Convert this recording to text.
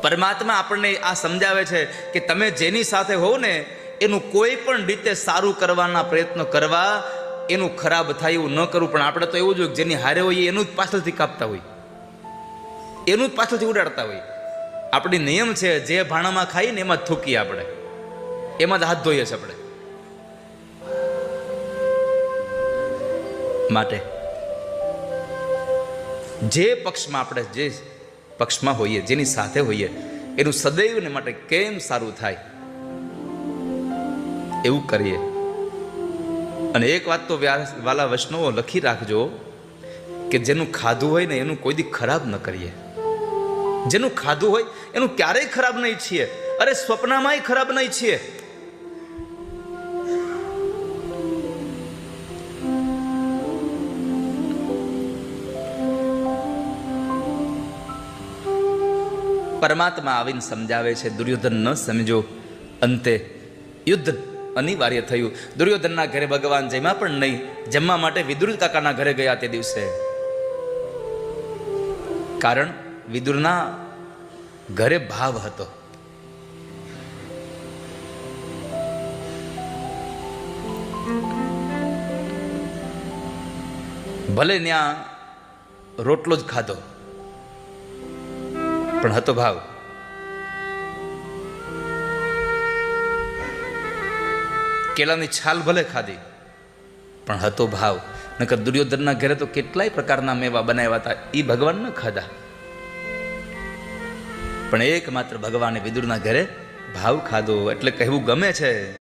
પરમાત્મા આપણને આ સમજાવે છે કે તમે જેની સાથે હોવ ને એનું કોઈ પણ રીતે સારું કરવાના પ્રયત્નો કરવા, એનું ખરાબ થાય એવું ન કરવું. પણ આપણે તો એવું જોઈએ જેની હારે હોય એનું જ પાછળથી કાપતા હોય, એનું જ પાછળથી ઉડાડતા હોય. આપણી નિયમ છે જે ભાણામાં ખાઈએ ને એમાં જ થૂકીએ આપણે, એમાં જ હાથ ધોઈએ છીએ આપણે. માટે જે પક્ષમાં આપણે જે પક્ષમાં હોઈએ, જેની સાથે હોઈએ, એનું સદૈવને માટે કેમ સારું થાય એવું કરીએ. અને એક વાત તો વાલા વૈષ્ણવો લખી રાખજો કે જેનું ખાધું હોય ને એનું કોઈ દી ખરાબ ન કરીએ. જેનું ખાધું હોય એનું ક્યારેય ખરાબ નહીં ઈચ્છીએ. અરે સ્વપ્નમાંય ખરાબ નહીં ઈચ્છીએ. પરમાત્મા આવીને સમજાવે છે, દુર્યોધન ન સમજો. અંતે યુદ્ધ અનિવાર્ય થયું. દુર્યોધનના ઘરે ભગવાન જમ્યા પણ નહીં. જમવા માટે વિદુર કાકાના ઘરે ગયા તે દિવસે. કારણ વિદુરના ઘરે ભાવ હતો. ભલે ત્યાં રોટલો જ ખાધો પણ હતો ભાવ. કેળાની છાલ ભલે ખાધી પણ હતો ભાવ. નકર દુર્યોધનના ઘરે તો કેટલાય પ્રકારના મેવા બનાવ્યા હતા, એ ભગવાન ન ખાધા. પણ એકમાત્ર ભગવાને વિદુરના ઘરે ભાવ ખાધો. એટલે કહેવું ગમે છે